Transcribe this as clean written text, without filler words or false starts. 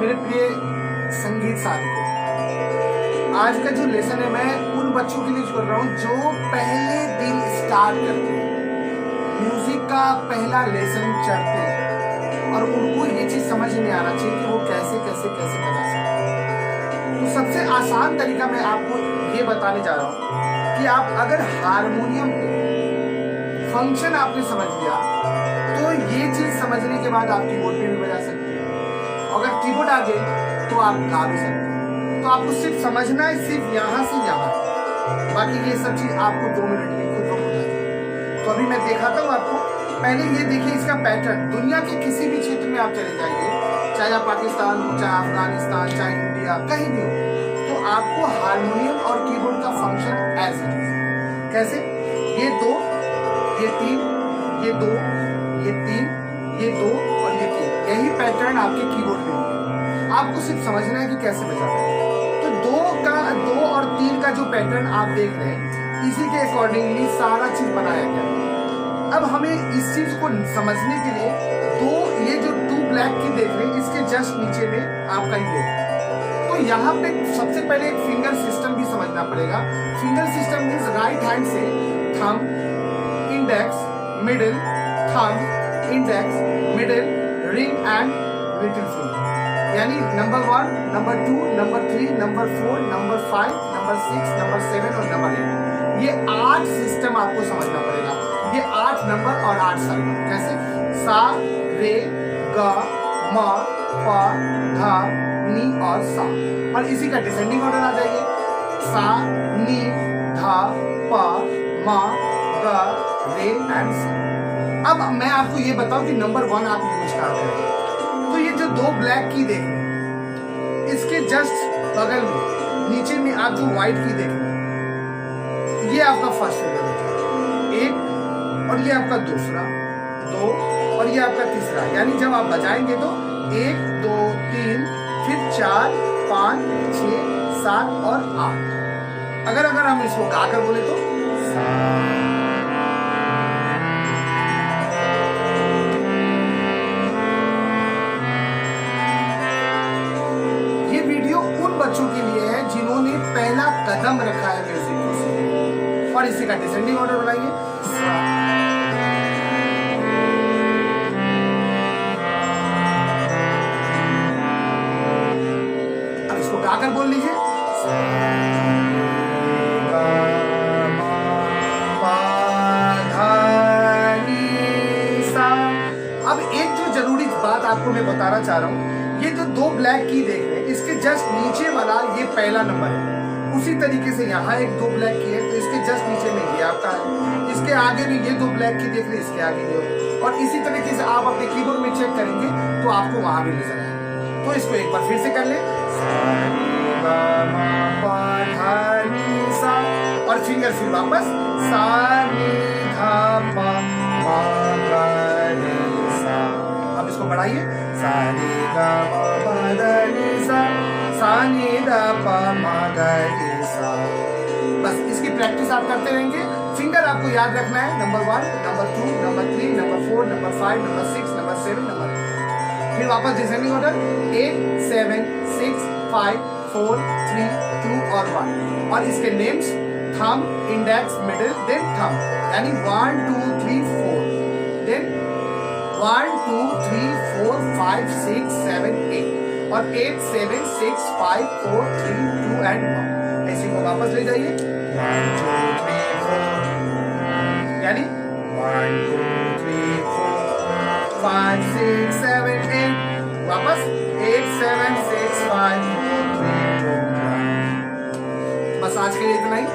मेरे प्रिय संगीत साथियों, आज का जो लेसन है मैं उन बच्चों के लिए कर रहा हूँ जो पहले दिन स्टार्ट करते हैं, म्यूजिक का पहला लेसन चढ़ते हैं और उनको ये चीज समझ नहीं आना चाहिए कि वो कैसे कैसे कैसे बजा सकते हैं। तो सबसे आसान तरीका मैं आपको ये बताने जा रहा हूँ कि आप अगर हारमोनियम पे फंक्शन आपने समझ लिया तो ये चीज समझने के बाद आप कीबोर्ड पे भी बजा सकते हैं। अगर कीबोर्ड आ गए तो आप गा भी सकते हैं। तो आपको सिर्फ समझना है, सिर्फ यहाँ से यहाँ, बाकी ये सब चीज आपको 2 मिनट में खुद ब खुद आ जाएगी। तो अभी मैं दिखाता हूँ आपको। पहले ये देखिए इसका पैटर्न। दुनिया के किसी भी क्षेत्र में आप चले जाइए, चाहे आप पाकिस्तान हो, चाहे अफगानिस्तान, चाहे इंडिया, कहीं भी हो, तो आपको हारमोनियम और कीबोर्ड का फंक्शन एज इट इज। कैसे? ये 2, ये 3, ये 2, ये 3, ये 2 और ये 3, यही पैटर्न आपके कीबोर्ड में होगा। आपको सिर्फ समझना है कि कैसे बजाना है। तो 2 और 3 का जो पैटर्न आप देख रहे हैं, इसी के अकॉर्डिंगली सारा चीज बनाया गया है। अब हमें इस चीज को समझने के लिए ये जो 2 ब्लैक की देख रहे हैं, इसके जस्ट नीचे में आपका ये है। तो यहाँ पे सबसे पहले एक फिंगर सिस्टम भी समझना पड़ेगा। Finger system means right hand से thumb, index, middle, thumb, index, middle, ring and little finger. यानी number 1, number 2, number 3, number 4, number 5, number 6, number 7 और नंबर 8। ये 8 सिस्टम आपको समझना पड़ेगा। ये 8 नंबर और 8 सरगम। कैसे? सा, रे, गा, मा, पा, धा, नी और सा। और इसी का डिसेंडिंग ऑर्डर आ जाइए। सा, नी, धा, पा, मा, गा, रे एंड सी। अब मैं आपको ये बताऊं कि नंबर 1 आप यूज कहाँ करें। तो ये जो 2 ब्लैक की देख रहे हैं, इसके जस्ट बगल में नीचे में आप जो व्हाइट की देख रहे हैं, ये आपका फर्स्ट फिंगर है, 1 और ये आपका दूसरा, 2 और ये आपका तीसरा। यानी जब आप बजाएंगे तो 1, 2, 3, फिर 4, 5, 6, 7 और 8। अगर हम इसको गाकर बोले तो बच्चों के लिए है जिन्होंने पहला कदम रखा है म्यूजिक को सीखने। और इसी का डिसेंडिंग ऑर्डर बनाइए। अब इसको गाकर बोल लीजिए। अब एक जो जरूरी बात आपको मैं बताना चाह रहा हूं, ये जो 2 ब्लैक की देख रहे हैं, इसके जस्ट नीचे वाला ये पहला नंबर है। उसी तरीके से यहाँ एक 2 ब्लैक की है, तो इसके जस्ट नीचे में ये आपका है। इसके आगे भी ये 2 ब्लैक की देख रहे हैं, इसके आगे ये। और इसी तरीके से आप अपने कीबोर्ड में चेक करेंगे तो आपको वहां भी नजर आएगा। तो इसको एक बार फिर से कर ले। और फिंगर फिर वापस सा, नी, धा, पा, मा, गा, रे, सा। अब इसको बढ़ाइए। सा, नी, गा, पा, मा, नी, सा, सा, नी, दा, पा, मा, गा, रे, सा। बस इसकी प्रैक्टिस आप करते रहेंगे। फिंगर आपको याद रखना है, number 1, number 2, number 3, number 4, number 5, number 6, number 7, number 8। फिर वापस डिसेंडिंग ऑर्डर 8, 7, 6, 5, 4, 3, 2 और 1। और इसके names thumb, index, middle, then thumb. यानी 1, 2, 3, 4, देन 1, 2, 3, 4, 5, 6, 7, 8 और 8, 7, 6, 5, 4, 3, 2 एंड 1। ऐसे को वापस ले जाइए। 1, 2, 3, 4 यानी 1, 2, 3, 4, 5, 6, 7, 8 वापस 8, 7, 6, 5, 4, 3, 2 1। बस आज के लिए इतना ही।